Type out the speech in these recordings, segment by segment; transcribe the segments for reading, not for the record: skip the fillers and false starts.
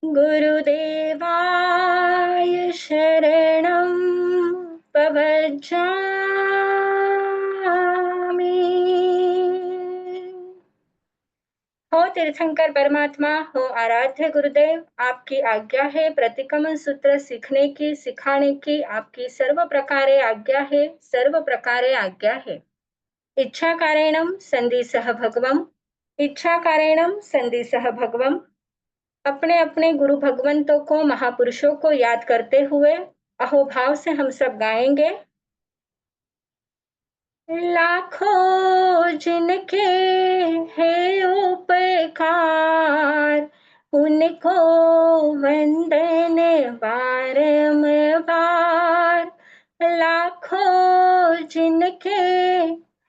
गुरुदेवाय शरणं प्रवज्जामि। हो तीर्थंकर परमात्मा, हो आराध्य गुरुदेव, आपकी आज्ञा है प्रतिक्रमण सूत्र सीखने की, सिखाने की। आपकी सर्व प्रकारे आज्ञा है, सर्व प्रकारे आज्ञा है। इच्छा कारणम संदिसह भगवम, इच्छा कारणम संदिसह भगवम। अपने अपने गुरु भगवंतों को, महापुरुषों को याद करते हुए अहोभाव से हम सब गाएंगे। लाखों जिनके है उपकार, उनको वंदन बारंबार। लाखों जिनके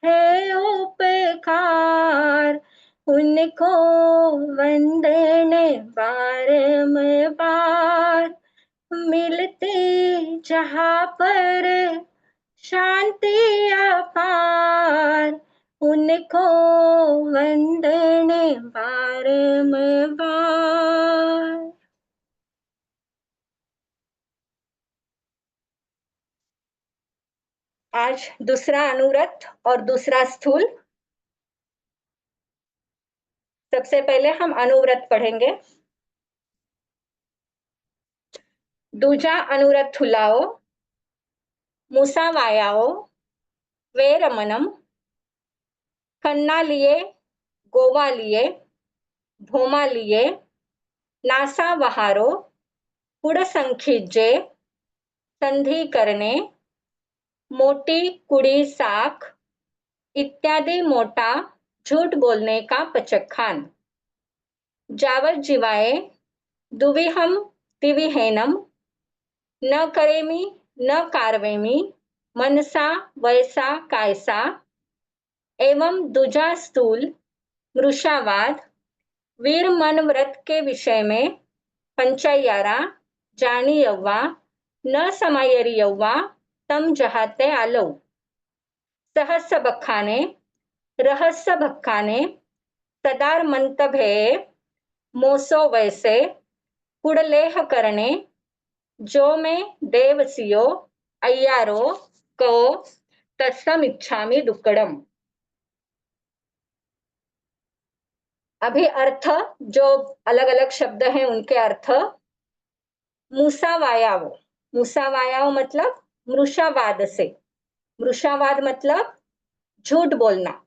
है उपकार, उनको वंदन बारंबार। मिलती जहाँ पर शांति अपार, उनको वंदन बारंबार। आज दूसरा अनुव्रत और दूसरा स्थूल। सबसे पहले हम अनुव्रत पढ़ेंगे। दूजा अनुव्रत थुलाओ, मूसावायाओ, वेरमनम, कन्ना लिए, गोवा लिए, भोमा लिए, नासा वहारो, पुड़संखिजे, संधि करणे, मोटी कुड़ी साख इत्यादि मोटा झूठ बोलने का पचखान। जावर जीवाए, दुविहम तिविहेनम, न करेमी न कारवेमी, मनसा वैसा कायसा। एवं दूजा स्थूल मृषावाद, वीर मन व्रत के विषय में पंचायारा, जानी यव्वा, न समायरी यव्वा, तम जहाते आलो। सहस्य बखाने, रहस्य भक्खाने, सदार मंतभे, मोसो वैसे, कुड़लेह करणे, जो में देवसियो, अय्यारो, को तत्सम इच्छामि दुक्कड़म। अभी अर्थ, जो अलग अलग शब्द हैं उनके अर्थ। मूसावायाव, मूसावायाव मतलब मृषावाद से। मृषावाद मतलब झूठ बोलना,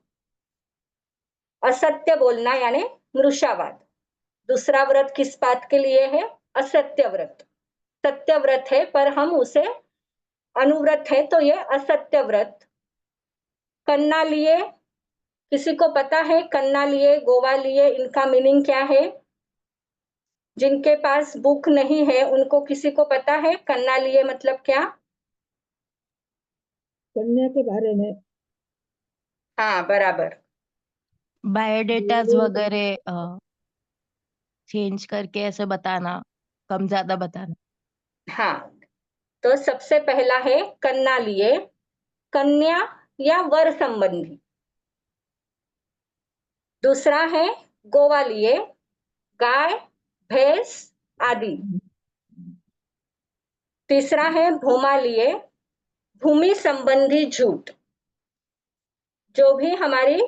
असत्य बोलना, यानी मृषावाद। दूसरा व्रत किस बात के लिए है? असत्य व्रत। सत्य व्रत है पर हम उसे अनुव्रत है तो ये असत्य व्रत। कन्ना लिए, किसी को पता है कन्ना लिए, गोवा लिए, इनका मीनिंग क्या है? जिनके पास बुक नहीं है उनको किसी को पता है कन्ना लिए मतलब क्या? कन्या के बारे में। हाँ बराबर। बायोडेटाज वगैरह चेंज करके ऐसे बताना, कम ज्यादा बताना। हाँ, तो सबसे पहला है कन्या लिए, कन्या या वर संबंधी। दूसरा है गोवा लिए, गाय, भैंस आदि। तीसरा है भूमा लिए, भूमि संबंधी झूठ। जो भी हमारी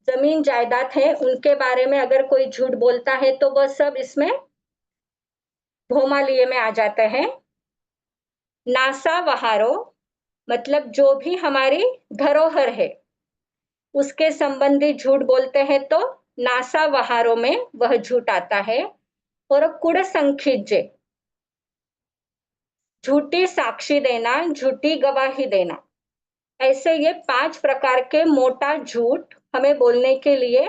जमीन जायदाद है उनके बारे में अगर कोई झूठ बोलता है तो वह सब इसमें भूमा लिए में आ जाते हैं। नासा वहारो मतलब जो भी हमारी धरोहर है उसके संबंधी झूठ बोलते हैं तो नासा वहारों में वह झूठ आता है। और कुड़ संखिजे, झूठी साक्षी देना, झूठी गवाही देना। ऐसे ये 5 प्रकार के मोटा झूठ हमें बोलने के लिए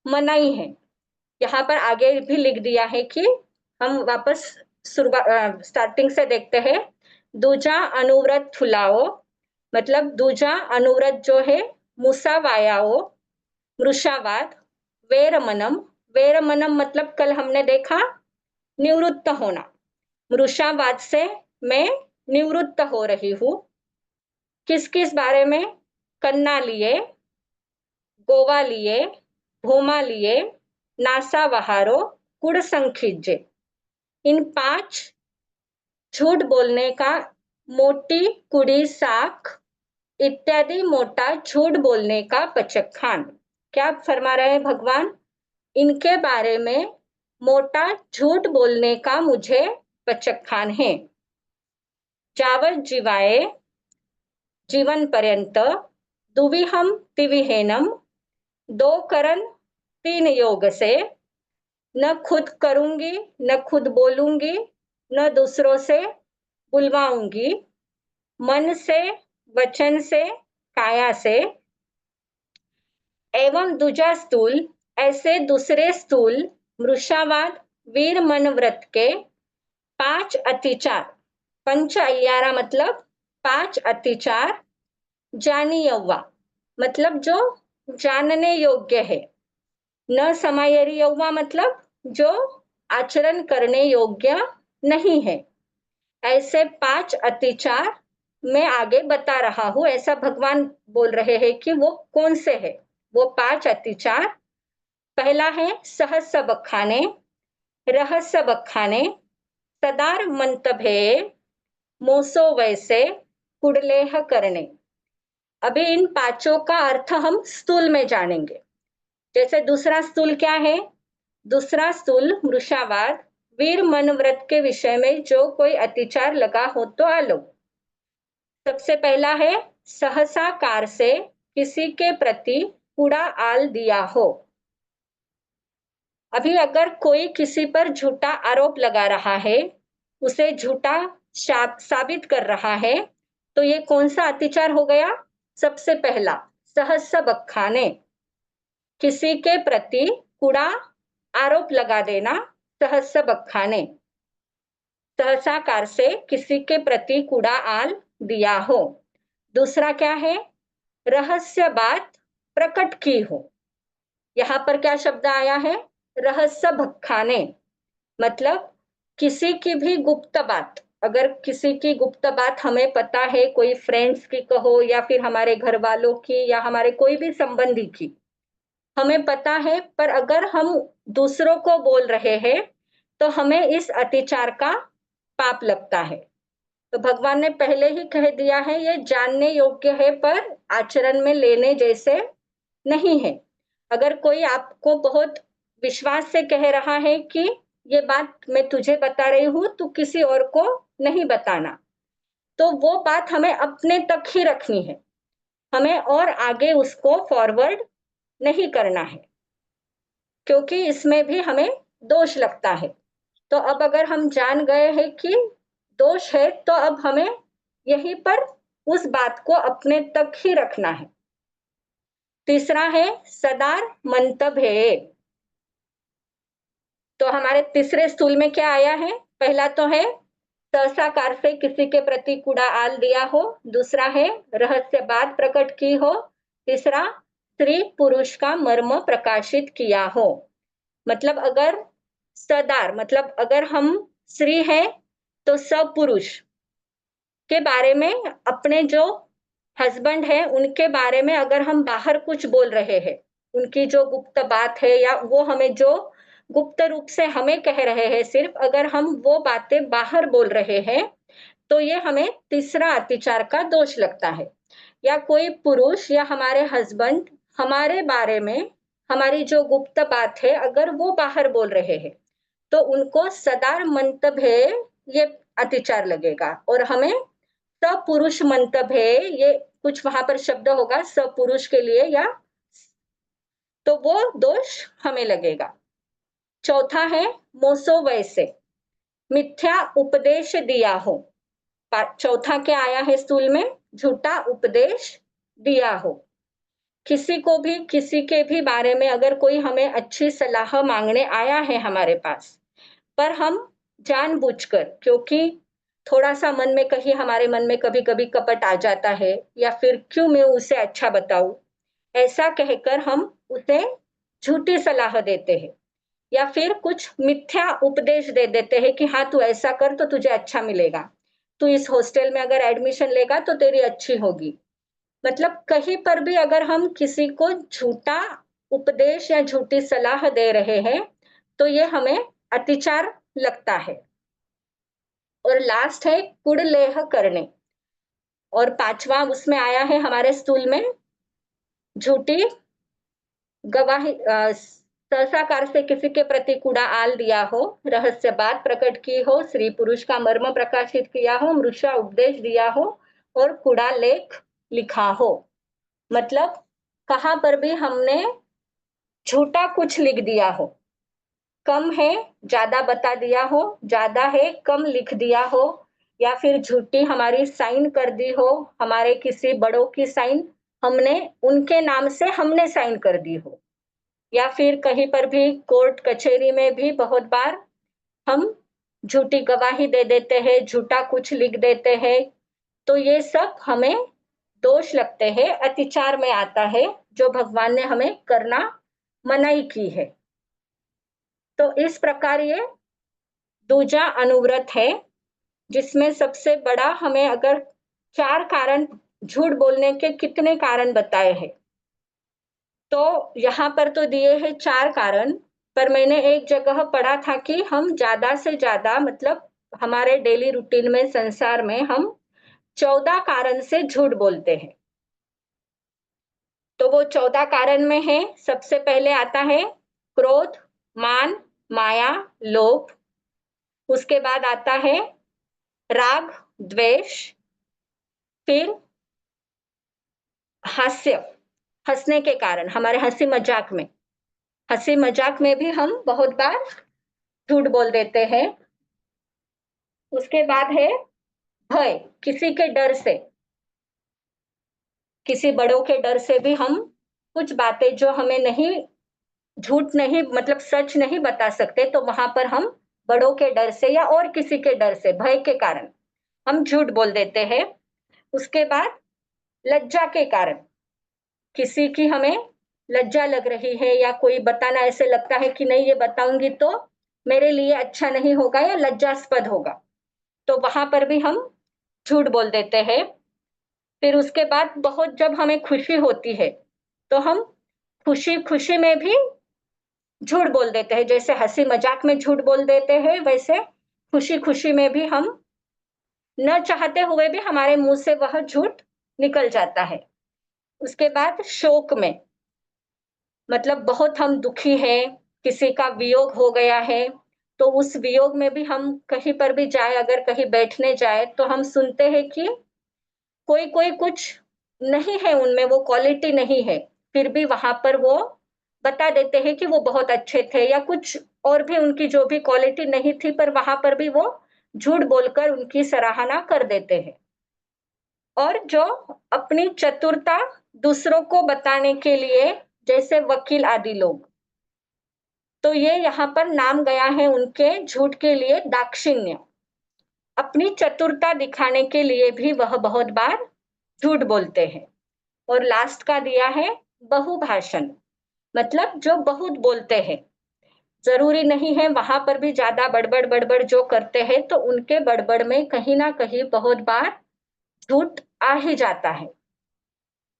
मनाही है। यहाँ पर आगे भी लिख दिया है कि हम वापस स्टार्टिंग से देखते हैं। दूजा अनुव्रत थुलाओ मतलब दूजा अनुव्रत जो है मूसावायाओ, मृषावाद, वेरमनम, वेरमनम मतलब कल हमने देखा निवृत्त होना। मृषावाद से मैं निवृत्त हो रही हूँ। किस किस बारे में? कन्ना लिए, गोवा लिए, भूमा लिए, नासा वहारो कुड़ संखिज्जे। इन 5 झूठ बोलने का मोटी कुड़ी साख इत्यादि मोटा झूठ बोलने का पचखान। क्या फरमा रहे हैं भगवान? इनके बारे में मोटा झूठ बोलने का मुझे पचखान है। जावत जीवाए जीवन पर्यंत दुविहम तिविहेनम, 2 करण 3 योग से न खुद करूंगी, न खुद बोलूंगी, न दूसरों से बुलवाऊंगी, मन से, वचन से, काया से। एवं दूजा स्थूल, ऐसे दूसरे स्थूल मृषावाद वीर मन व्रत के 5 अतिचार। पंच अय्यारा मतलब 5 अतिचार जानीयव्वा, मतलब जो जानने योग्य है। न समायरी यौवा मतलब जो आचरण करने योग्य नहीं है। ऐसे 5 अतिचार मैं आगे बता रहा हूं। ऐसा भगवान बोल रहे हैं कि वो कौन से है वो 5 अतिचार। पहला है सहस्र बखाने, रहस्य बखाने, सदार मंतभे, मोसो वैसे, कुड़लेह करने। अभी इन पांचों का अर्थ हम स्थूल में जानेंगे। जैसे दूसरा स्थूल क्या है? दूसरा स्थूल मृषावाद वीर मन व्रत के विषय में जो कोई अतिचार लगा हो तो आलो। सबसे पहला है सहसाकार से किसी के प्रति कूड़ा आल दिया हो। अभी अगर कोई किसी पर झूठा आरोप लगा रहा है, उसे झूठा साबित कर रहा है, तो ये कौन सा अतिचार हो गया? सबसे पहला सहस्य बखाने, किसी के प्रति कूड़ा आरोप लगा देना, सहस्य बखाने। सहसाकार से किसी के प्रति कूड़ा आल दिया हो। दूसरा क्या है? रहस्य बात प्रकट की हो। यहाँ पर क्या शब्द आया है? रहस्य बखाने, मतलब किसी की भी गुप्त बात, अगर किसी की गुप्त बात हमें पता है, कोई फ्रेंड्स की कहो या फिर हमारे घर वालों की या हमारे कोई भी संबंधी की हमें पता है, पर अगर हम दूसरों को बोल रहे हैं तो हमें इस अतिचार का पाप लगता है। तो भगवान ने पहले ही कह दिया है ये जानने योग्य है पर आचरण में लेने जैसे नहीं है। अगर कोई आपको बहुत विश्वास से कह रहा है कि ये बात मैं तुझे बता रही हूं, तू किसी और को नहीं बताना, तो वो बात हमें अपने तक ही रखनी है, हमें और आगे उसको फॉरवर्ड नहीं करना है, क्योंकि इसमें भी हमें दोष लगता है। तो अब अगर हम जान गए हैं कि दोष है, तो अब हमें यहीं पर उस बात को अपने तक ही रखना है। तीसरा है सदार मंतभे। तो हमारे तीसरे स्थूल में क्या आया है? पहला तो है सहसाकार से किसी के प्रति कूड़ा आल दिया हो। दूसरा है रहस्य बात प्रकट की हो। तीसरा स्त्री पुरुष का मर्म प्रकाशित किया हो। मतलब अगर सदार मतलब अगर हम स्त्री है तो सपुरुष के बारे में, अपने जो हस्बैंड है उनके बारे में अगर हम बाहर कुछ बोल रहे हैं, उनकी जो गुप्त बात है या वो हमें जो गुप्त रूप से हमें कह रहे हैं, सिर्फ अगर हम वो बातें बाहर बोल रहे हैं तो ये हमें तीसरा अतिचार का दोष लगता है। या कोई पुरुष या हमारे हस्बैंड हमारे बारे में हमारी जो गुप्त बात है अगर वो बाहर बोल रहे हैं, तो उनको सदार मंतव्य ये अतिचार लगेगा। और हमें सपुरुष मंतव्य ये कुछ वहां पर शब्द होगा सपुरुष के लिए, या तो वो दोष हमें लगेगा। चौथा है मोसो वैसे, मिथ्या उपदेश दिया हो। चौथा क्या आया है स्थूल में? झूठा उपदेश दिया हो। किसी को भी किसी के भी बारे में अगर कोई हमें अच्छी सलाह मांगने आया है हमारे पास, पर हम जानबूझकर, क्योंकि थोड़ा सा मन में कहीं हमारे मन में कभी कभी कपट आ जाता है, या फिर क्यों मैं उसे अच्छा बताऊं, ऐसा कहकर हम उसे झूठी सलाह देते हैं या फिर कुछ मिथ्या उपदेश दे देते हैं कि हाँ तू ऐसा कर तो तुझे अच्छा मिलेगा, तू इस हॉस्टल में अगर एडमिशन लेगा तो तेरी अच्छी होगी। मतलब कहीं पर भी अगर हम किसी को झूठा उपदेश या झूठी सलाह दे रहे हैं, तो ये हमें अतिचार लगता है। और लास्ट है कुड़लेह करने। और पांचवा उसमें आया है हमारे स्थूल में झूठी गवाही, सहसाकार से किसी के प्रति कूड़ा आल दिया हो, रहस्य बात प्रकट की हो, स्त्री पुरुष का मर्म प्रकाशित किया हो, मृषा उपदेश दिया हो और कूड़ा लेख लिखा हो। मतलब कहां पर भी हमने झूठा कुछ लिख दिया हो, कम है ज्यादा बता दिया हो, ज्यादा है कम लिख दिया हो, या फिर झूठी हमारी साइन कर दी हो, हमारे किसी बड़ों की साइन हमने उनके नाम से हमने साइन कर दी हो, या फिर कहीं पर भी कोर्ट कचहरी में भी बहुत बार हम झूठी गवाही दे देते हैं, झूठा कुछ लिख देते हैं। तो ये सब हमें दोष लगते हैं, अतिचार में आता है, जो भगवान ने हमें करना मनाही की है। तो इस प्रकार ये दूजा अनुव्रत है, जिसमें सबसे बड़ा हमें अगर 4 कारण झूठ बोलने के कितने कारण बताए हैं, तो यहाँ पर तो दिए हैं 4 कारण, पर मैंने एक जगह पढ़ा था कि हम ज़्यादा से ज़्यादा मतलब हमारे डेली रूटीन में संसार में हम 14 कारण से झूठ बोलते हैं। तो वो 14 कारण में है, सबसे पहले आता है क्रोध, मान, माया, लोभ। उसके बाद आता है राग, द्वेष, फिर हास्य, हंसने के कारण हमारे हंसी मजाक में भी हम बहुत बार झूठ बोल देते हैं। उसके बाद है भय, किसी के डर से, किसी बड़ों के डर से भी हम कुछ बातें जो हमें नहीं, झूठ नहीं मतलब सच नहीं बता सकते, तो वहां पर हम बड़ों के डर से या और किसी के डर से, भय के कारण हम झूठ बोल देते हैं। उसके बाद लज्जा के कारण, किसी की हमें लज्जा लग रही है या कोई बताना ऐसे लगता है कि नहीं ये बताऊंगी तो मेरे लिए अच्छा नहीं होगा या लज्जास्पद होगा, तो वहां पर भी हम झूठ बोल देते हैं। फिर उसके बाद बहुत जब हमें खुशी होती है, तो हम खुशी खुशी में भी झूठ बोल देते हैं, जैसे हंसी मजाक में झूठ बोल देते हैं, वैसे खुशी खुशी में भी हम न चाहते हुए भी हमारे मुंह से वह झूठ निकल जाता है। उसके बाद शोक में, मतलब बहुत हम दुखी हैं, किसी का वियोग हो गया है, तो उस वियोग में भी हम कहीं पर भी जाए, अगर कहीं बैठने जाए, तो हम सुनते हैं कि कोई कोई कुछ नहीं है उनमें, वो क्वालिटी नहीं है, फिर भी वहां पर वो बता देते हैं कि वो बहुत अच्छे थे, या कुछ और भी उनकी जो भी क्वालिटी नहीं थी, पर वहां पर भी वो झूठ बोलकर उनकी सराहना कर देते हैं। और जो अपनी चतुरता दूसरों को बताने के लिए, जैसे वकील आदि लोग, तो ये यहाँ पर नाम गया है उनके झूठ के लिए दाक्षिण्य, अपनी चतुरता दिखाने के लिए भी वह बहुत बार झूठ बोलते हैं। और लास्ट का दिया है बहुभाषण, मतलब जो बहुत बोलते हैं, जरूरी नहीं है वहां पर भी ज्यादा बड़बड़ बड़बड़ जो करते हैं, तो उनके बड़बड़ में कहीं ना कहीं बहुत बार झूठ आ ही जाता है।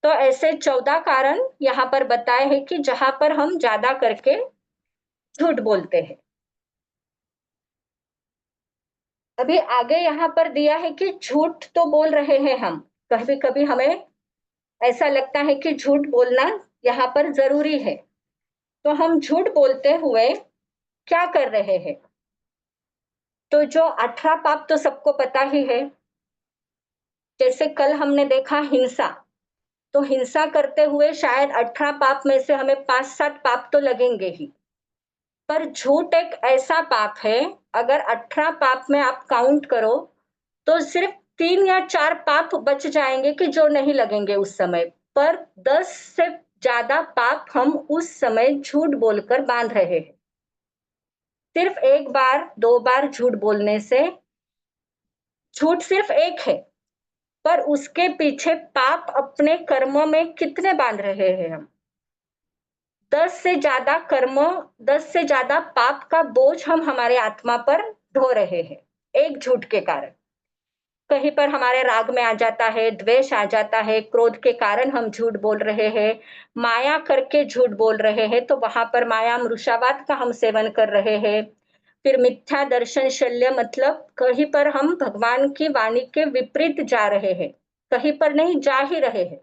तो ऐसे 14 कारण यहाँ पर बताए हैं कि जहां पर हम ज्यादा करके झूठ बोलते हैं। अभी आगे यहाँ पर दिया है कि झूठ तो बोल रहे हैं हम, कभी कभी हमें ऐसा लगता है कि झूठ बोलना यहाँ पर जरूरी है, तो हम झूठ बोलते हुए क्या कर रहे हैं। तो जो 18 पाप तो सबको पता ही है, जैसे कल हमने देखा हिंसा, तो हिंसा करते हुए शायद 18 पाप में से हमें 5-7 पाप तो लगेंगे ही, पर झूठ एक ऐसा पाप है, अगर 18 पाप में आप काउंट करो, तो सिर्फ 3 या 4 पाप बच जाएंगे कि जो नहीं लगेंगे उस समय, पर 10 से ज्यादा पाप हम उस समय झूठ बोलकर बांध रहे हैं। सिर्फ एक बार दो बार झूठ बोलने से, झूठ सिर्फ एक है, पर उसके पीछे पाप अपने कर्मों में कितने बांध रहे हैं हम। 10 से ज्यादा कर्म, 10 से ज्यादा पाप का बोझ हम हमारे आत्मा पर ढो रहे हैं एक झूठ के कारण। कहीं पर हमारे राग में आ जाता है, द्वेष आ जाता है, क्रोध के कारण हम झूठ बोल रहे हैं, माया करके झूठ बोल रहे हैं, तो वहां पर माया मृषावाद का हम सेवन कर रहे हैं। फिर मिथ्या दर्शन शल्य मतलब कहीं पर हम भगवान की वाणी के विपरीत जा रहे हैं, कहीं पर नहीं जा ही रहे हैं।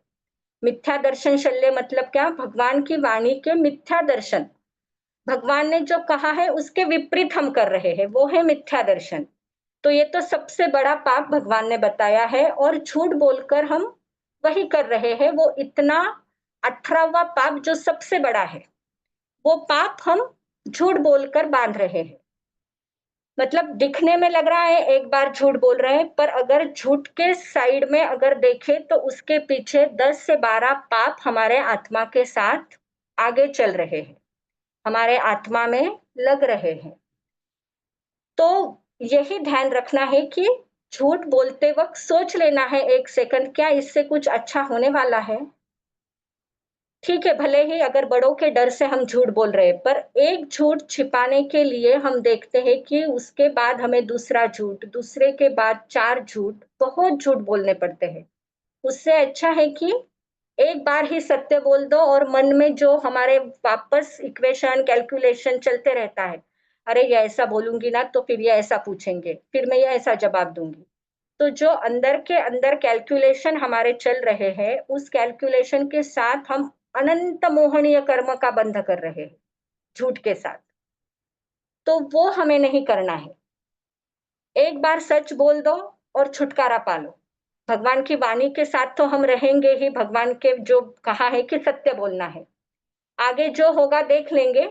मिथ्या दर्शन शल्य मतलब क्या? भगवान की वाणी के मिथ्या दर्शन, भगवान ने जो कहा है उसके विपरीत हम कर रहे हैं, वो है मिथ्या दर्शन। तो ये तो सबसे बड़ा पाप भगवान ने बताया है, और झूठ बोलकर हम वही कर रहे हैं, वो इतना 18वां पाप जो सबसे बड़ा है, वो पाप हम झूठ बोलकर बांध रहे हैं। मतलब दिखने में लग रहा है एक बार झूठ बोल रहे हैं, पर अगर झूठ के साइड में अगर देखें तो उसके पीछे 10 से 12 पाप हमारे आत्मा के साथ आगे चल रहे हैं, हमारे आत्मा में लग रहे हैं। तो यही ध्यान रखना है कि झूठ बोलते वक्त सोच लेना है 1 सेकंड, क्या इससे कुछ अच्छा होने वाला है? ठीक है, भले ही अगर बड़ों के डर से हम झूठ बोल रहे हैं, पर एक झूठ छिपाने के लिए हम देखते हैं कि उसके बाद हमें दूसरा झूठ, दूसरे के बाद 4 झूठ, बहुत झूठ बोलने पड़ते हैं। उससे अच्छा है कि एक बार ही सत्य बोल दो, और मन में जो हमारे वापस इक्वेशन, कैलकुलेशन चलते रहता है, अरे ये ऐसा बोलूंगी ना तो फिर ये ऐसा पूछेंगे, फिर मैं ये ऐसा जवाब दूंगी। तो जो अंदर के अंदर कैलकुलेशन हमारे चल रहे हैं, उस कैलकुलेशन के साथ हम अनंत मोहनीय कर्म का बंध कर रहे हैं, झूठ के साथ। तो वो हमें नहीं करना है। एक बार सच बोल दो और छुटकारा पालो। भगवान की वाणी के साथ तो हम रहेंगे ही, भगवान के जो कहा है कि सत्य बोलना है, आगे जो होगा देख लेंगे,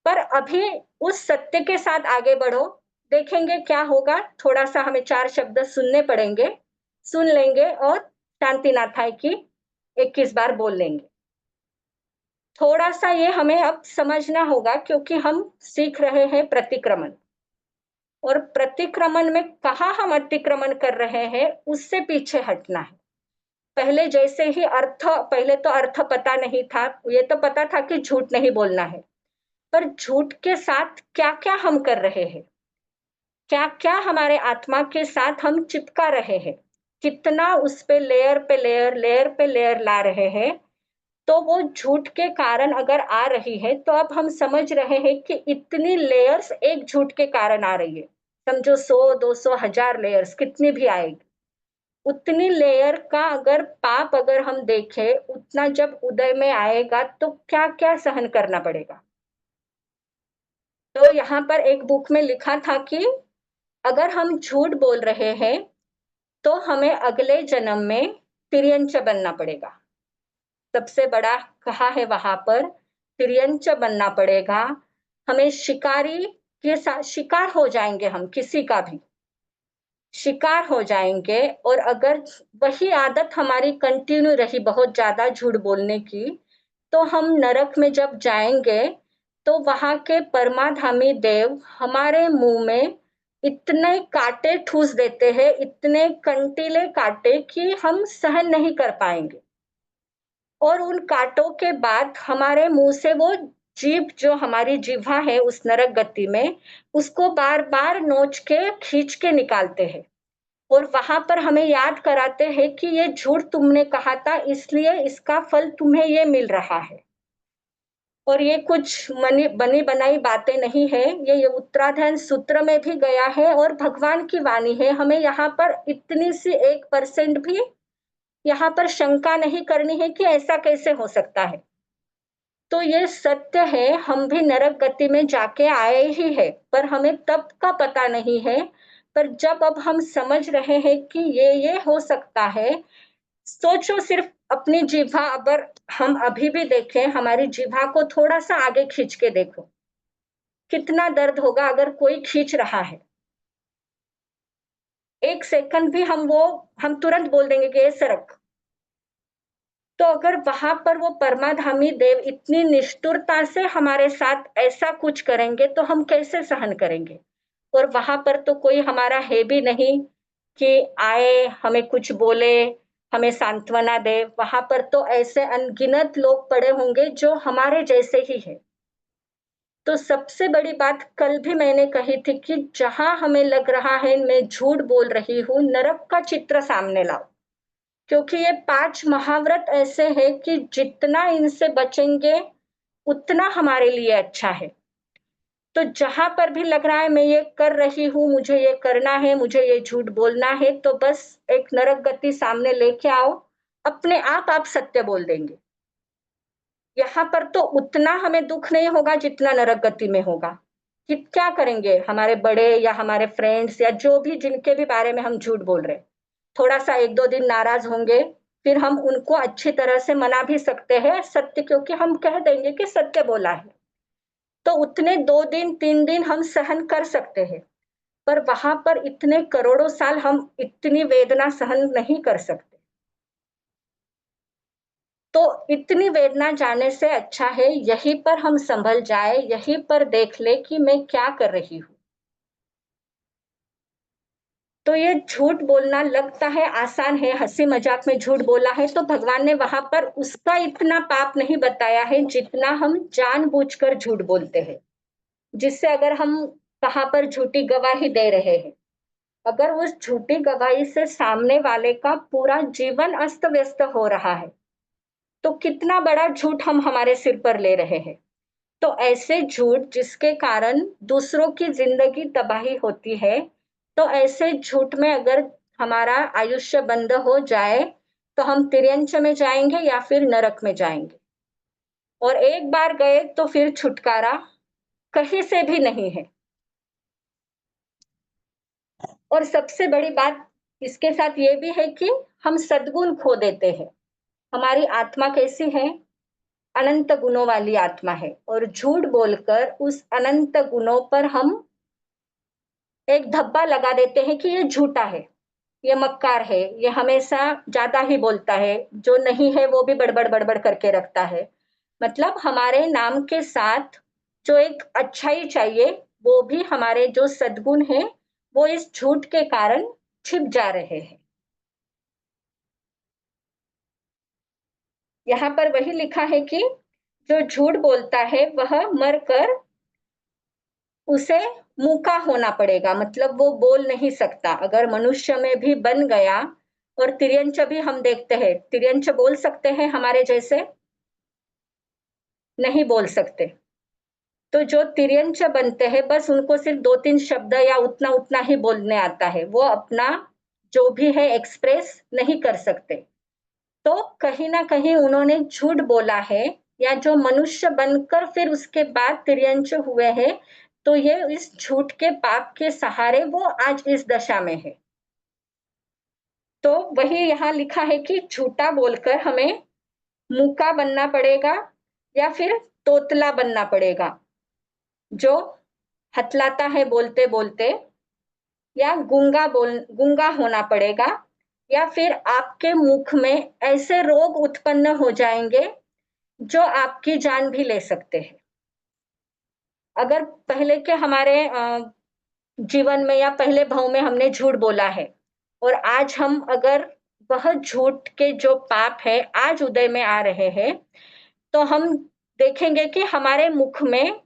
पर अभी उस सत्य के साथ आगे बढ़ो, देखेंगे क्या होगा। थोड़ा सा हमें 4 शब्द सुनने पड़ेंगे, सुन लेंगे और शांतिनाथ है कि 21 बार बोल लेंगे। थोड़ा सा ये हमें अब समझना होगा, क्योंकि हम सीख रहे हैं प्रतिक्रमण, और प्रतिक्रमण में कहाँ हम अतिक्रमण कर रहे हैं उससे पीछे हटना है। पहले जैसे ही अर्थ, पहले तो अर्थ पता नहीं था, ये तो पता था कि झूठ नहीं बोलना है, पर झूठ के साथ क्या क्या हम कर रहे हैं, क्या क्या हमारे आत्मा के साथ हम चिपका रहे हैं, कितना उस पे लेयर पे लेयर, लेयर पे लेयर ला रहे हैं। तो वो झूठ के कारण अगर आ रही है, तो अब हम समझ रहे हैं कि इतनी लेयर्स एक झूठ के कारण आ रही है। समझो 100, 200, 1000 लेयर्स कितनी भी आएगी, उतनी लेयर का अगर पाप अगर हम देखें, उतना जब उदय में आएगा तो क्या क्या सहन करना पड़ेगा। तो यहाँ पर एक बुक में लिखा था कि अगर हम झूठ बोल रहे हैं तो हमें अगले जन्म में तिर्यंच बनना पड़ेगा। सबसे बड़ा कहा है वहां पर, तिर्यंच बनना पड़ेगा। हमें शिकारी के साथ शिकार हो जाएंगे, हम किसी का भी शिकार हो जाएंगे। और अगर वही आदत हमारी कंटिन्यू रही बहुत ज्यादा झूठ बोलने की, तो हम नरक में जब जाएंगे तो वहां के परमाधामी देव हमारे मुंह में इतने कांटे ठूस देते हैं, इतने कंटीले कांटे कि हम सहन नहीं कर पाएंगे। और उन कांटों के बाद हमारे मुंह से वो जीभ, जो हमारी जिह्वा है उस नरक गति में, उसको बार बार नोच के खींच के निकालते हैं। और वहां पर हमें याद कराते हैं कि ये झूठ तुमने कहा था, इसलिए इसका फल तुम्हें ये मिल रहा है। और ये कुछ बनी बनाई बातें नहीं है, ये उत्तराधायन सूत्र में भी गया है और भगवान की वाणी है। हमें यहाँ पर इतनी सी 1% भी यहाँ पर शंका नहीं करनी है कि ऐसा कैसे हो सकता है। तो ये सत्य है, हम भी नरक गति में जाके आए ही है, पर हमें तब का पता नहीं है। पर जब अब हम समझ रहे हैं कि ये हो सकता है, सोचो सिर्फ अपनी जीभा, अगर हम अभी भी देखें, हमारी जीभा को थोड़ा सा आगे खींच के देखो, कितना दर्द होगा अगर कोई खींच रहा है। 1 सेकंड भी हम तुरंत बोल देंगे कि ये सरक। तो अगर वहां पर वो परमाधामी देव इतनी निष्ठुरता से हमारे साथ ऐसा कुछ करेंगे, तो हम कैसे सहन करेंगे। और वहां पर तो कोई हमारा है भी नहीं कि आए हमें कुछ बोले, हमें सांत्वना दे। वहां पर तो ऐसे अनगिनत लोग पड़े होंगे जो हमारे जैसे ही है, तो सबसे बड़ी बात कल भी मैंने कही थी कि जहां हमें लग रहा है मैं झूठ बोल रही हूँ, नरक का चित्र सामने लाओ, क्योंकि ये 5 महाव्रत ऐसे हैं कि जितना इनसे बचेंगे उतना हमारे लिए अच्छा है। तो जहां पर भी लग रहा है मैं ये कर रही हूँ, मुझे ये करना है, मुझे ये झूठ बोलना है, तो बस एक नरक गति सामने लेके आओ, अपने आप सत्य बोल देंगे। यहाँ पर तो उतना हमें दुख नहीं होगा जितना नरक गति में होगा। कि क्या करेंगे हमारे बड़े या हमारे फ्रेंड्स या जो भी जिनके भी बारे में हम झूठ बोल रहे हैं, थोड़ा सा 1-2 दिन नाराज होंगे, फिर हम उनको अच्छी तरह से मना भी सकते हैं सत्य, क्योंकि हम कह देंगे कि सत्य बोला है। तो उतने 2 दिन 3 दिन हम सहन कर सकते हैं, पर वहां पर इतने करोड़ों साल हम इतनी वेदना सहन नहीं कर सकते। तो इतनी वेदना जाने से अच्छा है यहीं पर हम संभल जाए, यहीं पर देख ले कि मैं क्या कर रही हूँ। तो ये झूठ बोलना लगता है आसान है, हंसी मजाक में झूठ बोला है, तो भगवान ने वहां पर उसका इतना पाप नहीं बताया है जितना हम जानबूझकर झूठ बोलते हैं, जिससे अगर हम कहाँ पर झूठी गवाही दे रहे हैं, अगर उस झूठी गवाही से सामने वाले का पूरा जीवन अस्त व्यस्त हो रहा है, तो कितना बड़ा झूठ हम हमारे सिर पर ले रहे हैं। तो ऐसे झूठ जिसके कारण दूसरों की जिंदगी तबाही होती है, तो ऐसे झूठ में अगर हमारा आयुष्य बंद हो जाए, तो हम तिर्यंच में जाएंगे या फिर नरक में जाएंगे। और एक बार गए तो फिर छुटकारा कहीं से भी नहीं है। और सबसे बड़ी बात इसके साथ ये भी है कि हम सद्गुण खो देते हैं। हमारी आत्मा कैसी है? अनंत गुणों वाली आत्मा है, और झूठ बोलकर उस अनंत गुणों पर हम एक धब्बा लगा देते हैं कि ये झूठा है, ये मक्कार है, ये हमेशा ज्यादा ही बोलता है, जो नहीं है वो भी बड़बड़ बड़बड़ करके रखता है। मतलब हमारे नाम के साथ जो एक अच्छाई चाहिए, वो भी हमारे जो सद्गुण है, वो इस झूठ के कारण छिप जा रहे हैं। यहाँ पर वही लिखा है कि जो झूठ बोलता है वह मरकर उसे मूका होना पड़ेगा, मतलब वो बोल नहीं सकता। अगर मनुष्य में भी बन गया, और तिर्यंच भी हम देखते हैं, तिर्यंच बोल सकते हैं हमारे जैसे? नहीं बोल सकते। तो जो तिर्यंच बनते हैं बस उनको सिर्फ 2-3 शब्द या उतना उतना ही बोलने आता है, वो अपना जो भी है एक्सप्रेस नहीं कर सकते। तो कहीं ना कहीं उन्होंने झूठ बोला है, या जो मनुष्य बनकर फिर उसके बाद तिर्यंच हुए हैं, तो ये इस झूठ के पाप के सहारे वो आज इस दशा में है। तो वही यहाँ लिखा है कि झूठा बोलकर हमें मूका बनना पड़ेगा, या फिर तोतला बनना पड़ेगा, जो हतलाता है बोलते बोलते, या गूंगा होना पड़ेगा, या फिर आपके मुख में ऐसे रोग उत्पन्न हो जाएंगे जो आपकी जान भी ले सकते हैं। अगर पहले के हमारे जीवन में या पहले भाव में हमने झूठ बोला है, और आज हम अगर वह झूठ के जो पाप है आज उदय में आ रहे हैं, तो हम देखेंगे कि हमारे मुख में,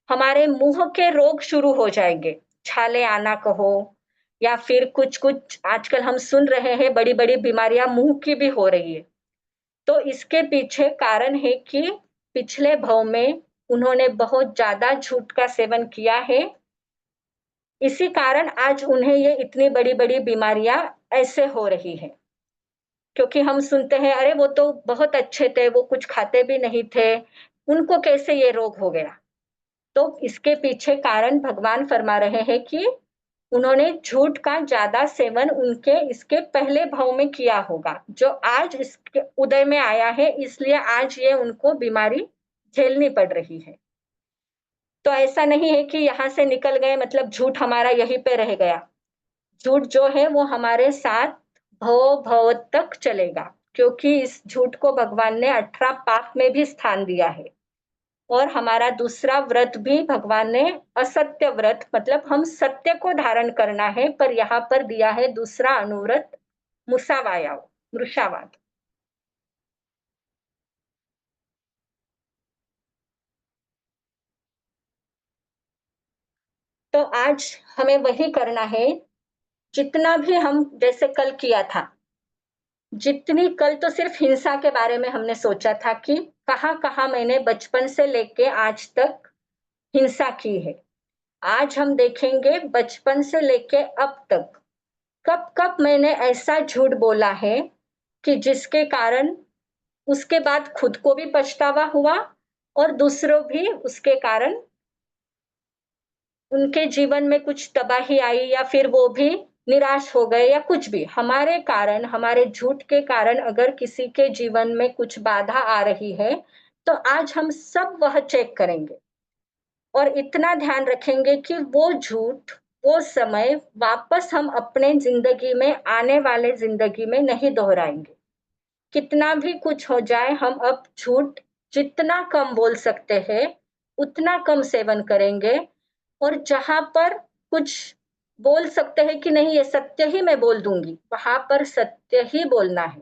हमारे मुंह के रोग शुरू हो जाएंगे। छाले आना कहो, या फिर कुछ कुछ आजकल हम सुन रहे हैं, बड़ी बड़ी बीमारियां मुंह की भी हो रही है। तो इसके पीछे कारण है कि पिछले भव में उन्होंने बहुत ज्यादा झूठ का सेवन किया है। इसी कारण आज उन्हें ये इतनी बड़ी बड़ी बीमारियां ऐसे हो रही है, क्योंकि हम सुनते हैं अरे वो तो बहुत अच्छे थे, वो कुछ खाते भी नहीं थे, उनको कैसे ये रोग हो गया। तो इसके पीछे कारण भगवान फरमा रहे हैं कि उन्होंने झूठ का ज्यादा सेवन उनके इसके पहले भाव में किया होगा, जो आज इसके उदय में आया है, इसलिए आज ये उनको बीमारी झेलनी पड़ रही है। तो ऐसा नहीं है कि यहाँ से निकल गए मतलब झूठ हमारा यहीं पे रह गया। झूठ जो है वो हमारे साथ भव भव तक चलेगा, क्योंकि इस झूठ को भगवान ने 18 पाप में भी स्थान दिया है। और हमारा दूसरा व्रत भी भगवान ने असत्य व्रत, मतलब हम सत्य को धारण करना है, पर यहाँ पर दिया है दूसरा अनुव्रत, मुसावाया, मृषावाद। तो आज हमें वही करना है, जितना भी हम जैसे कल किया था, जितनी कल तो सिर्फ हिंसा के बारे में हमने सोचा था कि कहाँ-कहाँ मैंने बचपन से लेके आज तक हिंसा की है। आज हम देखेंगे बचपन से लेके अब तक, कब-कब मैंने ऐसा झूठ बोला है कि जिसके कारण उसके बाद खुद को भी पछतावा हुआ और दूसरों भी उसके कारण उनके जीवन में कुछ तबाही आई या फिर वो भी निराश हो गए या कुछ भी। हमारे कारण, हमारे झूठ के कारण अगर किसी के जीवन में कुछ बाधा आ रही है, तो आज हम सब वह चेक करेंगे और इतना ध्यान रखेंगे कि वो झूठ, वो समय वापस हम अपने ज़िंदगी में, आने वाले ज़िंदगी में नहीं दोहराएँगे। कितना भी कुछ हो जाए, हम अब झूठ जितना कम बोल सकते हैं, उतना कम सेवन करेंगे और जहाँ पर कुछ बोल सकते हैं कि नहीं ये सत्य ही मैं बोल दूँगी, वहाँ पर सत्य ही बोलना है।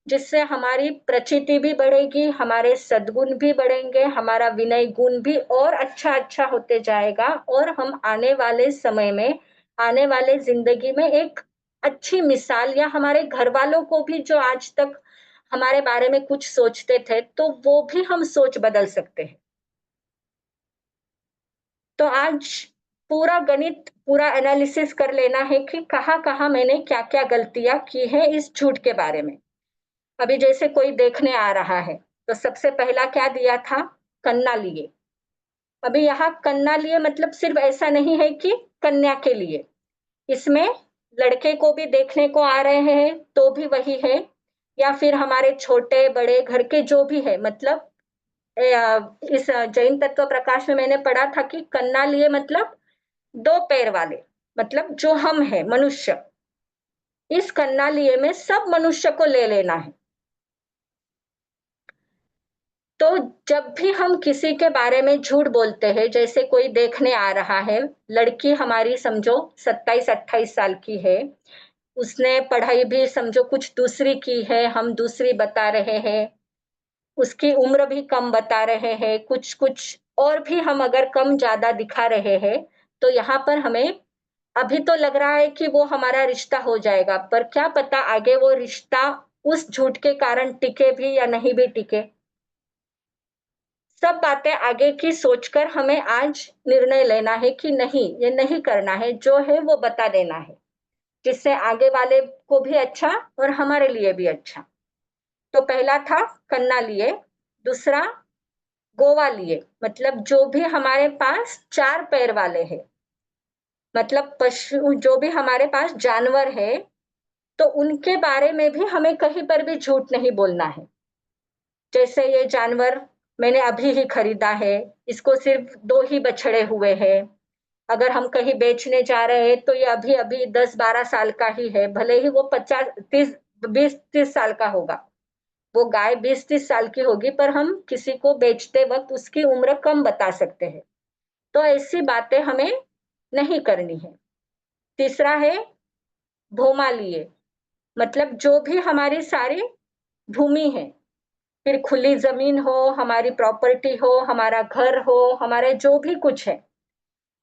जिससे हमारी प्रचिति भी बढ़ेगी, हमारे सद्गुण भी बढ़ेंगे, हमारा विनय गुण भी और अच्छा-अच्छा होते जाएगा और हम आने वाले समय में, आने वाले ज़िंदगी में एक अच्छी मिसाल या हमारे घरवालों को भी जो आज तक हमारे बारे में कुछ सोचते थे, तो वो भी हम सोच बदल सकते हैं। तो आज पूरा गणित, पूरा एनालिसिस कर लेना है कि कहाँ-कहाँ मैंने क्या-क्या गलतियाँ की हैं इस झूठ के बारे में। अभी जैसे कोई देखने आ रहा है, तो सबसे पहला क्या दिया था? कन्ना लिए। अभी यहाँ कन्ना लिए मतलब सिर्फ ऐसा नहीं है कि कन्या के लिए, इसमें लड़के को भी देखने को आ रहे हैं, तो भी वही है या फिर हमारे छोटे-बड़े घर के जो भी है मतलब इस जैन तत्व प्रकाश में मैंने पढ़ा था कि कन्ना लिए मतलब 2 पैर वाले, मतलब जो हम हैं, मनुष्य। इस कन्ना लिए में सब मनुष्य को ले लेना है। तो जब भी हम किसी के बारे में झूठ बोलते हैं, जैसे कोई देखने आ रहा है, लड़की हमारी समझो 27-28 साल की है, उसने पढ़ाई भी समझो कुछ दूसरी की है, हम दूसरी बता रहे हैं, उसकी उम्र भी कम बता रहे हैं, कुछ-कुछ और भी हम अगर कम-ज़्यादा दिखा रहे हैं, तो यहाँ पर हमें अभी तो लग रहा है कि वो हमारा रिश्ता हो जाएगा, पर क्या पता आगे वो रिश्ता उस झूठ के कारण टिके भी या नहीं भी टिके। सब बातें आगे की सोचकर हमें आज निर्णय लेना है कि नहीं, ये नहीं करना है, जो है वो बता देना है, जिससे आगे वाले को भी अच्छा और हमारे लिए भी अच्छा। तो पहला था कन्ना लिए, दूसरा गोवा लिए, मतलब जो भी हमारे पास 4 पैर वाले हैं, मतलब पशु जो भी हमारे पास जानवर है, तो उनके बारे में भी हमें कहीं पर भी झूठ नहीं बोलना है। जैसे ये जानवर मैंने अभी ही खरीदा है, इसको सिर्फ 2 ही बछड़े हुए हैं। अगर हम कहीं बेचने जा रहे हैं, तो ये अभी-अभी 10-12 साल का ही है, भले ही वो 50 30 20-30 साल का होगा। वो गाय 20-30 साल की होगी, पर हम किसी को बेचते वक़्त उसकी उम्र कम बता सकते हैं। तो ऐसी बातें हमें नहीं करनी है। तीसरा है भोमालिए, मतलब जो भी हमारी सारी भूमि है, फिर खुली ज़मीन हो, हमारी प्रॉपर्टी हो, हमारा घर हो, हमारे जो भी कुछ है,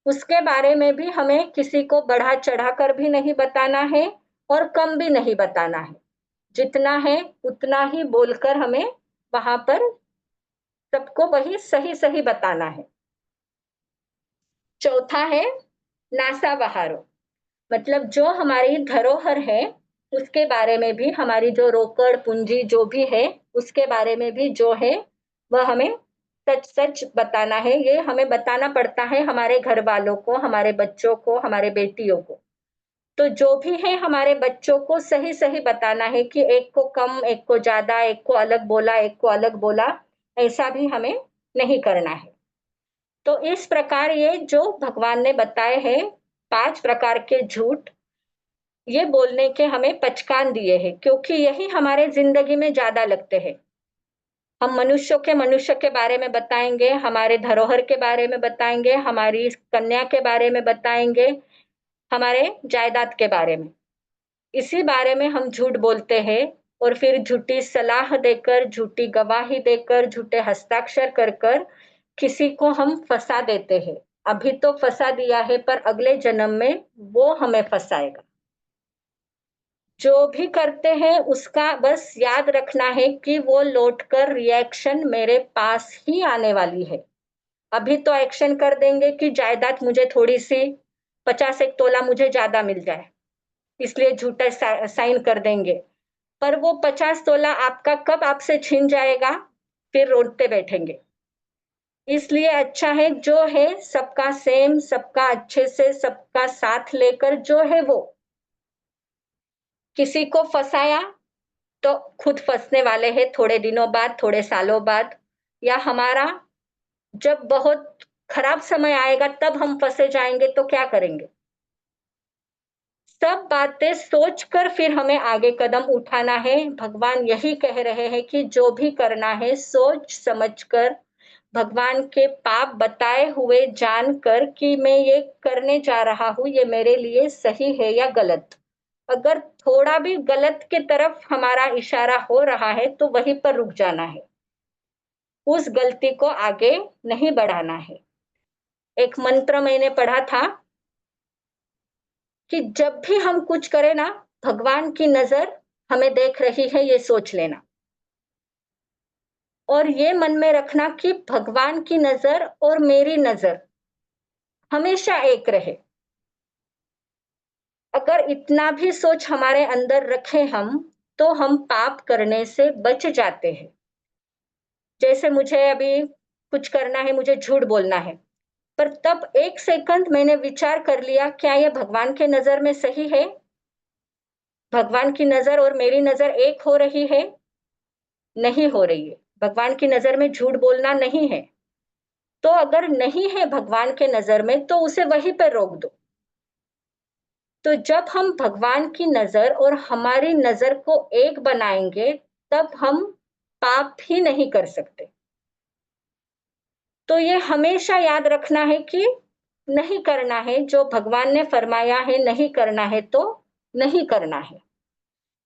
उसके बारे में भी हमें किसी को बढ़ा-चढ़ा कर भी नहीं बताना है और कम भी नहीं बताना है। जितना है उतना ही बोलकर हमें वहाँ पर सबको वही सही-सही बताना है। चौथा है नासा बहारो, मतलब जो हमारी धरोहर है, उसके बारे में भी हमारी जो रोकड़ पूँजी जो भी है, उसके बारे में भी जो है, वह हमें सच-सच बताना है। ये हमें बताना पड़ता है हमारे घरवालों को, हमारे बच्चों को, हमारे बेटियों को। तो जो भी है हमारे बच्चों को सही-सही बताना है कि एक को कम, एक को ज़्यादा, एक को अलग बोला, एक को अलग बोला, ऐसा भी हमें नहीं करना है। तो इस प्रकार ये जो भगवान ने बताए हैं 5 प्रकार के झूठ, ये बोलने के हमें पचकान दिए हैं क्योंकि यही हमारे ज़िंदगी में ज़्यादा लगते हैं। हम मनुष्य के बारे में बताएँगे, हमारे धरोहर के बारे में बताएँगे, हमारी कन्या के बारे में बताएँगे, हमारे जायदाद के बारे में। इसी बारे में हम झूठ बोलते हैं और फिर झूठी सलाह देकर, झूठी गवाही देकर, झूठे हस्ताक्षर कर कर किसी को हम फँसा देते हैं। अभी तो फंसा दिया है पर अगले जन्म में वो हमें फंसाएगा। जो भी करते हैं उसका बस याद रखना है कि वो लौटकर रिएक्शन मेरे पास ही आने वाली है। अभी तो एक्शन कर देंगे कि जायदाद मुझे थोड़ी सी 50 एक तोला मुझे ज्यादा मिल जाए, इसलिए झूठा साइन कर देंगे। पर वो 50 तोला आपका कब आपसे छिन जाएगा, फिर रोते बैठेंगे। इसलिए अच्छा है जो है सबका सेम, सबका अच्छे से सबका साथ लेकर जो है वो। किसी को फंसाया तो खुद फंसने वाले हैं थोड़े दिनों बाद, थोड़े सालों बाद, या हमारा जब बहुत खराब समय आएगा तब हम फंसे जाएंगे तो क्या करेंगे। सब बातें सोचकर फिर हमें आगे कदम उठाना है। भगवान यही कह रहे हैं कि जो भी करना है सोच समझकर, भगवान के पाप बताए हुए जानकर कि मैं ये करने जा रहा हूं, ये मेरे लिए सही है या गलत। अगर थोड़ा भी गलत की तरफ हमारा इशारा हो रहा है तो वहीं पर रुक जाना है, उस गलती को आगे नहीं बढ़ाना है। एक मंत्र मैंने पढ़ा था कि जब भी हम कुछ करें ना, भगवान की नजर हमें देख रही है ये सोच लेना, और ये मन में रखना कि भगवान की नजर और मेरी नजर हमेशा एक रहे। अगर इतना भी सोच हमारे अंदर रखें हम, तो हम पाप करने से बच जाते हैं। जैसे मुझे अभी कुछ करना है, मुझे झूठ बोलना है, पर तब एक सेकंड मैंने विचार कर लिया, क्या यह भगवान के नजर में सही है? भगवान की नजर और मेरी नजर एक हो रही है? नहीं हो रही है। भगवान की नजर में झूठ बोलना नहीं है। तो अगर नहीं है भगवान के नजर में तो उसे वहीं पर रोक दो। तो जब हम भगवान की नजर और हमारी नजर को एक बनाएंगे, तब हम पाप ही नहीं कर सकते। तो ये हमेशा याद रखना है कि नहीं करना है, जो भगवान ने फरमाया है नहीं करना है तो नहीं करना है,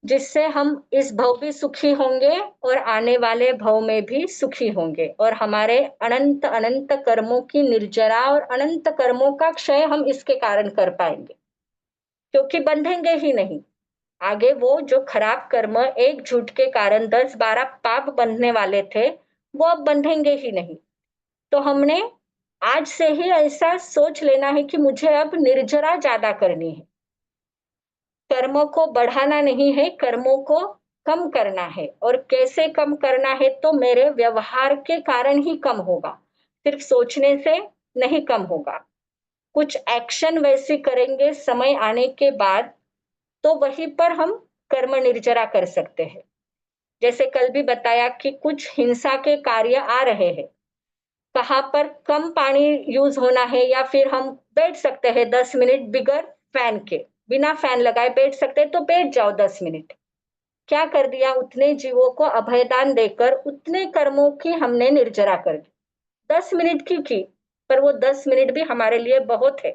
जिससे हम इस भव भी सुखी होंगे और आने वाले भव में भी सुखी होंगे, और हमारे अनंत अनंत कर्मों की निर्जरा और अनंत कर्मों का क्षय हम इसके कारण कर पाएंगे, क्योंकि बंधेंगे ही नहीं। आगे वो जो खराब कर्म एक झूठ के कारण 10-12 पाप बंधने वाले थे, वो अब बंधेंगे ही नहीं। तो हमने आज से ही ऐसा सोच लेना है कि मुझे अब निर्जरा ज्यादा करनी है। कर्मों को बढ़ाना नहीं है, कर्मों को कम करना है। और कैसे कम करना है, तो मेरे व्यवहार के कारण ही कम होगा, सिर्फ सोचने से नहीं कम होगा। कुछ एक्शन वैसे करेंगे समय आने के बाद, तो वहीं पर हम कर्म निर्जरा कर सकते हैं। जैसे कल भी बताया कि कुछ हिंसा के कार्य आ रहे हैं, कहाँ पर कम पानी यूज होना है, या फिर हम बैठ सकते हैं 10 मिनट बिगर फैन के, बिना फैन लगाए बैठ सकते हैं तो बैठ जाओ 10 मिनट। क्या कर दिया, उतने जीवों को अभयदान देकर उतने कर्मों की हमने निर्जरा कर दी। 10 मिनट की, पर वो 10 मिनट भी हमारे लिए बहुत है।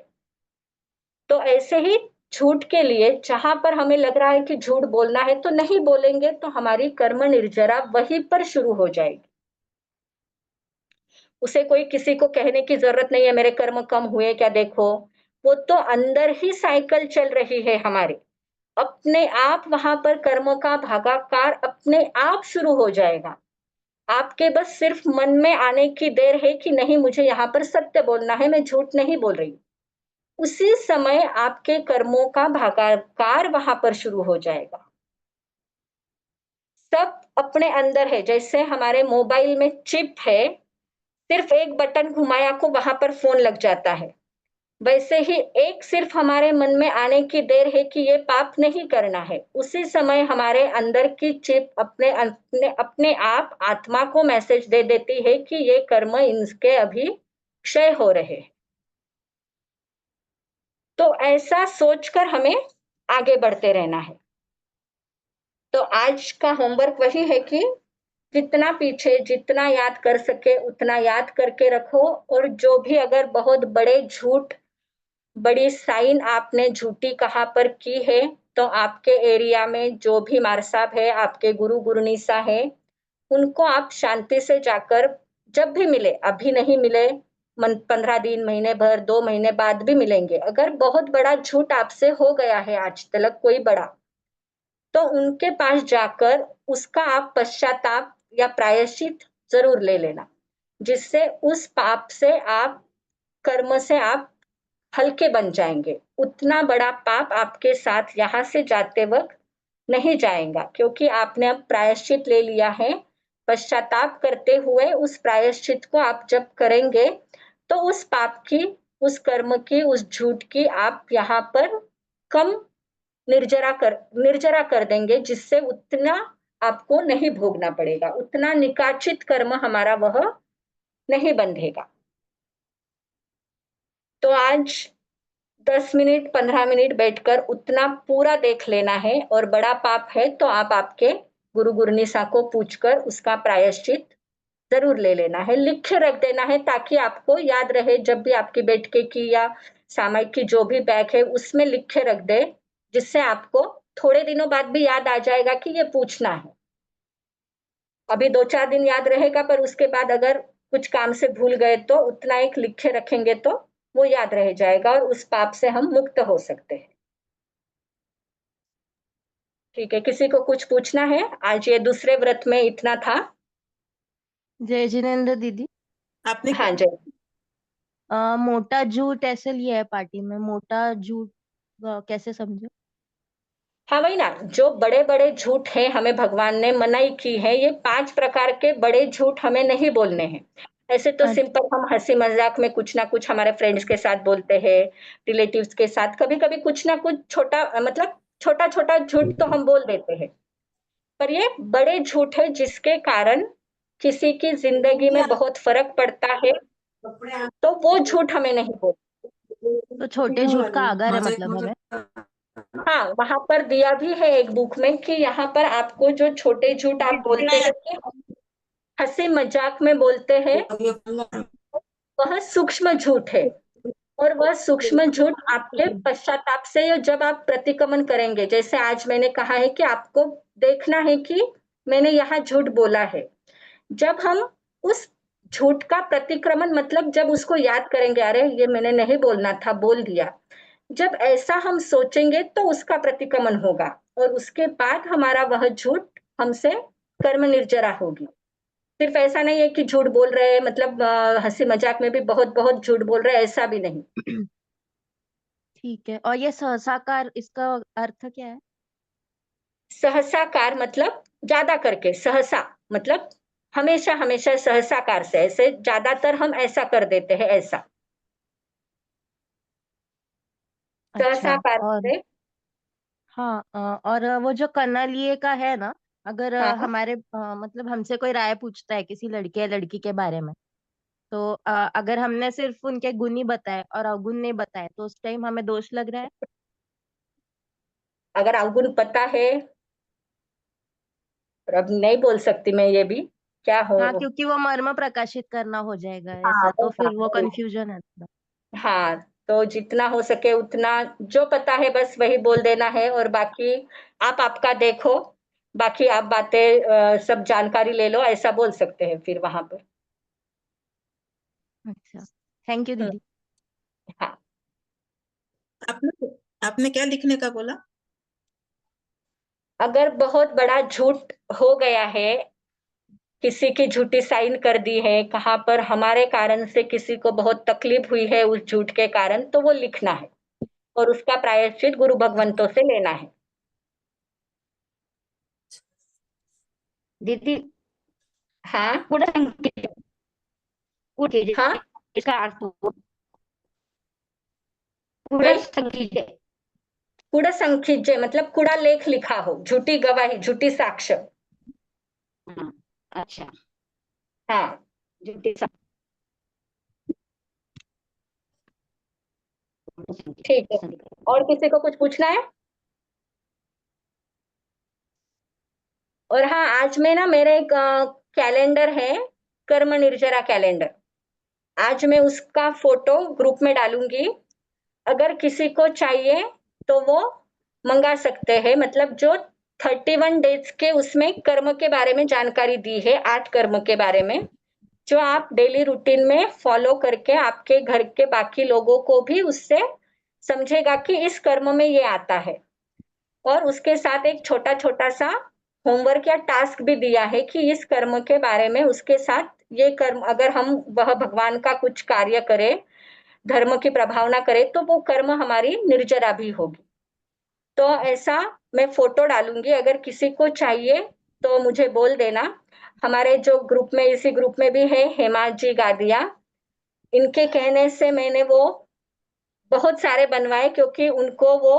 तो ऐसे ही झूठ के लिए जहां पर हमें लग रहा है कि झूठ बोलना है तो नहीं बोलेंगे, तो हमारी कर्म निर्जरा वहीं पर शुरू हो जाएगी। उसे कोई किसी को कहने की जरूरत नहीं है मेरे कर्म कम हुए क्या, देखो वो तो अंदर ही साइकिल चल रही है हमारी। अपने आप वहां पर कर्मों का भागाकार अपने आप शुरू हो जाएगा। आपके बस सिर्फ मन में आने की देर है कि नहीं मुझे यहाँ पर सत्य बोलना है, मैं झूठ नहीं बोल रही। उसी समय आपके कर्मों का भागाकार वहां पर शुरू हो जाएगा। सब अपने अंदर है। जैसे हमारे मोबाइल में चिप है, सिर्फ एक बटन घुमाया को वहां पर फोन लग जाता है। वैसे ही एक सिर्फ हमारे मन में आने की देर है कि ये पाप नहीं करना है, उसी समय हमारे अंदर की चिप अपने अपने अपने आप आत्मा को मैसेज दे देती है कि ये कर्म इनके अभी क्षय हो रहे हैं। तो ऐसा सोचकर हमें आगे बढ़ते रहना है। तो आज का होमवर्क वही है कि जितना पीछे जितना याद कर सके उतना याद करके रखो, और जो भी अगर बहुत बड़े झूठ, बड़ी साइन आपने झूठी कहाँ पर की है, तो आपके एरिया में जो भी मार साहब है, आपके गुरु गुरुनीसा है, उनको आप शांति से जाकर जब भी मिले, अभी नहीं मिले, 15 दिन, महीने भर, 2 महीने बाद भी मिलेंगे। अगर बहुत बड़ा झूठ आपसे हो गया है आज तक कोई बड़ा, तो उनके पास जाकर उसका आप पश्चाताप या प्रायश्चित जरूर ले लेना, जिससे उस पाप से आप, कर्म से आप हल्के बन जाएंगे। उतना बड़ा पाप आपके साथ यहाँ से जाते वक्त नहीं जाएगा, क्योंकि आपने अब प्रायश्चित ले लिया है। पश्चाताप करते हुए उस प्रायश्चित को आप जब करेंगे, तो उस पाप की, उस कर्म की, उस झूठ की आप यहाँ पर कम निर्जरा कर देंगे, जिससे उतना आपको नहीं भोगना पड़ेगा, उतना निकाचित कर्म हमारा वह नहीं बंधेगा। तो आज 10 मिनट 15 मिनट बैठकर उतना पूरा देख लेना है, और बड़ा पाप है तो आप आपके गुरु गुरनीसा को पूछकर उसका प्रायश्चित जरूर ले लेना है, लिख के रख देना है, ताकि आपको याद रहे। जब भी आपकी बैठके की या सामयिक की जो भी बैग है उसमें लिख के रख दे, जिससे आपको थोड़े दिनों बाद भी याद आ जाएगा कि ये पूछना है। अभी 2-4 दिन याद रहेगा, पर उसके बाद अगर कुछ काम से भूल गए तो उतना एक लिखे रखेंगे तो वो याद रह जाएगा, और उस पाप से हम मुक्त हो सकते हैं। ठीक है, किसी को कुछ पूछना है? आज ये दूसरे व्रत में इतना था। जय जिनेन्द्र दीदी। आपने हाँ जय। मोटा झूठ ऐसे लिया है पार्टी में, मोटा झूठ कैसे समझो? हाँ वही ना, जो बड़े बड़े झूठ हैं हमें भगवान ने मनाही की है, ये 5 प्रकार के बड़े झूठ हमें नहीं बोलने हैं। ऐसे तो अच्छा। सिंपल हम हंसी मजाक में कुछ ना कुछ हमारे फ्रेंड्स के साथ बोलते हैं, रिलेटिव्स के साथ, कभी कभी कुछ ना कुछ छोटा, मतलब छोटा छोटा झूठ तो हम बोल देते हैं। पर ये बड़े झूठ है जिसके कारण किसी की जिंदगी में बहुत फर्क पड़ता है, तो वो झूठ हमें नहीं बोल। तो छोटे झूठ का आगर है मतलब हमें। हाँ, वहां पर दिया भी है एक बुक में कि यहाँ पर आपको जो छोटे झूठ आप बोलते हैं कि हंसी मजाक में बोलते हैं, वह सूक्ष्म झूठ है। और वह सूक्ष्म झूठ आपके पश्चाताप से जब आप प्रतिक्रमण करेंगे, जैसे आज मैंने कहा है कि आपको देखना है कि मैंने यहाँ झूठ बोला है। जब हम उस झूठ का प्रतिक्रमण, मतलब जब उसको याद करेंगे, अरे ये मैंने नहीं बोलना था, बोल दिया, जब ऐसा हम सोचेंगे तो उसका प्रतिक्रमण होगा, और उसके बाद हमारा वह झूठ हमसे कर्म निर्जरा होगी। सिर्फ ऐसा नहीं है कि झूठ बोल रहे हैं, मतलब हंसी मजाक में भी बहुत बहुत झूठ बोल रहे हैं, ऐसा भी नहीं। ठीक है, और ये सहसाकार, इसका अर्थ क्या है? सहसाकार मतलब ज्यादा करके, सहसा मतलब हमेशा हमेशा, सहसाकार से ऐसे ज्यादातर हम ऐसा कर देते हैं, ऐसा अच्छा। सहसाकार और से। हाँ, और वो जो कन्नलिए का है ना, अगर हाँ, हमारे मतलब हमसे कोई राय पूछता है किसी लड़के या लड़की के बारे में, तो अगर हमने सिर्फ उनके गुण ही बताए और अवगुण नहीं बताए, तो उस टाइम हमें दोष लग रहा है? अगर अवगुण पता है, और अब नहीं बोल सकती मैं ये भी, क्या हो। हाँ, क्योंकि वो मर्म प्रकाशित करना हो जाएगा हाँ ऐसा, वो तो ना, फिर वो कंफ्यूजन है थोड़ा। हाँ, तो जितना हो सके उतना जो पता है बस वही बोल देना है, और बाकी आप आपका देखो, बाकी आप बातें सब जानकारी ले लो, ऐसा बोल सकते हैं फिर वहां पर। अच्छा, थैंक यू हम्म, दीदी। हाँ। आपने आपने क्या लिखने का बोला? अगर बहुत बड़ा झूठ हो गया है, किसी की झूठी साइन कर दी है, कहाँ पर हमारे कारण से किसी को बहुत तकलीफ हुई है उस झूठ के कारण, तो वो लिखना है, और उसका प्रायश्चित गुरु भगवंतों से लेना है। दीदी, हाँ पूरा संकेत हाँ, इसका अर्थ हो, पूरा नहीं, संकेत है। कूड़ा संखिज्य मतलब कूड़ा लेख लिखा हो, झूठी गवाही, झूठी साक्ष्य। हाँ, अच्छा, हाँ झूठी ठीक है, संकेत। और किसी को कुछ पूछना है? और हाँ, आज में ना मेरा एक कैलेंडर है, कर्म निर्जरा कैलेंडर, आज मैं उसका फोटो ग्रुप में डालूंगी। अगर किसी को चाहिए तो वो मंगा सकते हैं, मतलब जो 31 डेज के उसमें कर्म के बारे में जानकारी दी है, 8 कर्म के बारे में, जो आप डेली रूटीन में फॉलो करके आपके घर के बाकी लोगों को भी उससे समझेगा कि इस कर्म में ये आता है। और उसके साथ एक छोटा छोटा सा होमवर्क या टास्क भी दिया है कि इस कर्म के बारे में उसके साथ ये कर्म अगर हम वह भगवान का कुछ कार्य करें, धर्म की प्रभावना करें, तो वो कर्म हमारी निर्जरा भी होगी। तो ऐसा मैं फोटो डालूंगी, अगर किसी को चाहिए तो मुझे बोल देना। हमारे जो ग्रुप में, इसी ग्रुप में भी है हेमा जी गादिया, इनके कहने से मैंने वो बहुत सारे बनवाए, क्योंकि उनको वो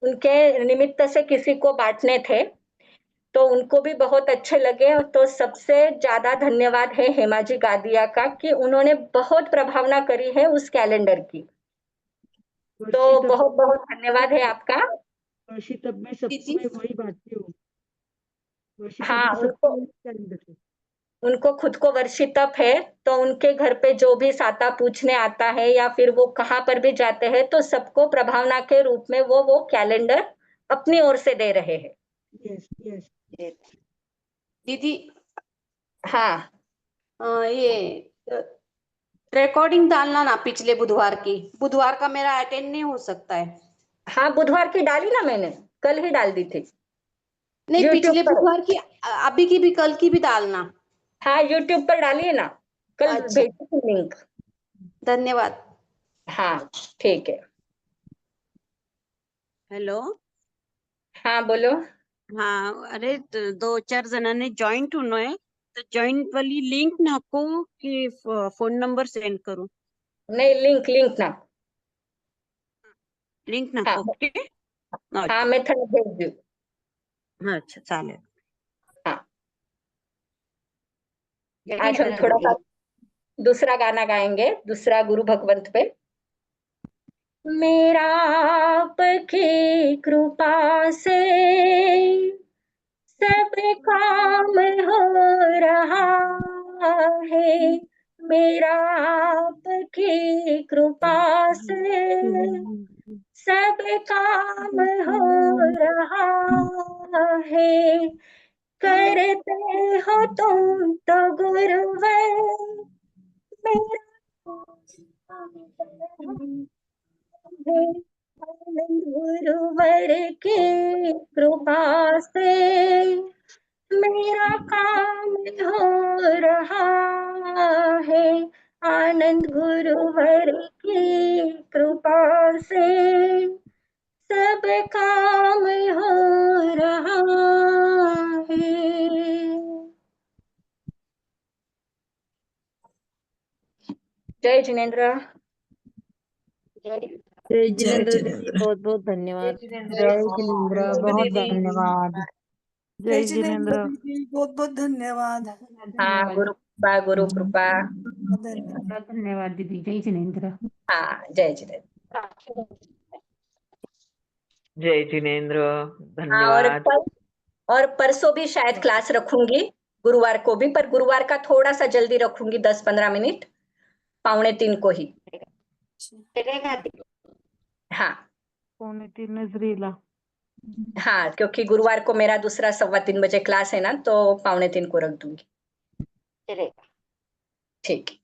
उनके निमित्त से किसी को बांटने थे, तो उनको भी बहुत अच्छे लगे। तो सबसे ज्यादा धन्यवाद है हेमा जी गादिया का कि उन्होंने बहुत प्रभावना करी है उस कैलेंडर की। तो बहुत बहुत धन्यवाद है आपका। वर्षी तब मैं सबको मैं वही बांटती हूँ। वर्षी हाँ, तब मैं सबको वही कैलेंडर है। उनको खुद को वर्षितप है, तो उनके घर पे जो भी साता पूछने आता है या फिर वो कहाँ पर भी जाते हैं, तो सबको प्रभावना के रूप में वो कैलेंडर अपनी ओर से दे रहे हैं। Yes yes. दीदी हाँ, ये रिकॉर्डिंग डालना ना पिछले बुधवार की। बुधवार का मेरा अटेंड नहीं हो सकता है। हाँ, बुधवार की डाली ना मैंने, कल ही डाल दी थी नहीं, यूट्यूब पिछले पर। बुधवार की, अभी की भी, कल की भी डालना। हाँ, यूट्यूब पर डालिए ना, कल अच्छा, भेजी थी लिंक। धन्यवाद। हाँ, ठीक है। हॅलो, हाँ, बोलो। हा, अरे 2-4 जणांनी जॉईंट होणोय, तर जॉईंट वाली लिंक नको की फोन नंबर सेंड करू? नहीं, लिंक लिंक ना। लिंक हाँ, नको, ओके? हाँ, अच्छा, मैं थोड़ा भेज दूँ। अच्छा, चालेल. हाँ, आज हम थोड़ा सा दूसरा गाना गाएंगे, दूसरा गुरु भगवंत पे। मेरा आपकी कृपा से सब काम हो रहा है, मेरा आपकी कृपा से सब काम हो रहा है। करते हो तुम तो गुरुवर, मेरा है आनंद गुरुवर की कृपा से मेरा काम हो रहा है। आनंद गुरुवर की कृपा से सब काम हो रहा है। जय जिनेन्द्र। जय जय जिनेन्द्र दीदी, जिनेन्द्र। बहुत बहुत धन्यवाद। जय जिनेन्द्र, बहुत धन्यवाद। जय जिनेन्द्र दीदी, बहुत बहुत धन्यवाद। हाँ, गुरु कृपा, गुरु कृपा। धन्यवाद। धन्यवाद दीदी, जय जिनेन्द्र। हाँ, जय जिनेन्द्र। जय जिनेन्द्र, हाँ, धन्यवाद। और परसों भी शायद क्लास रखूंगी, गुरुवार को भी, पर गुरुवार का थोड़ा सा जल्दी रखूंगी, 10-15 मिनट, 2:45 को ही। हाँ, 2:45 हाँ, क्योंकि गुरुवार को मेरा दूसरा 2:15 बजे क्लास है ना, तो 2:45 को रख दूंगी। चलेगा। ठीक है।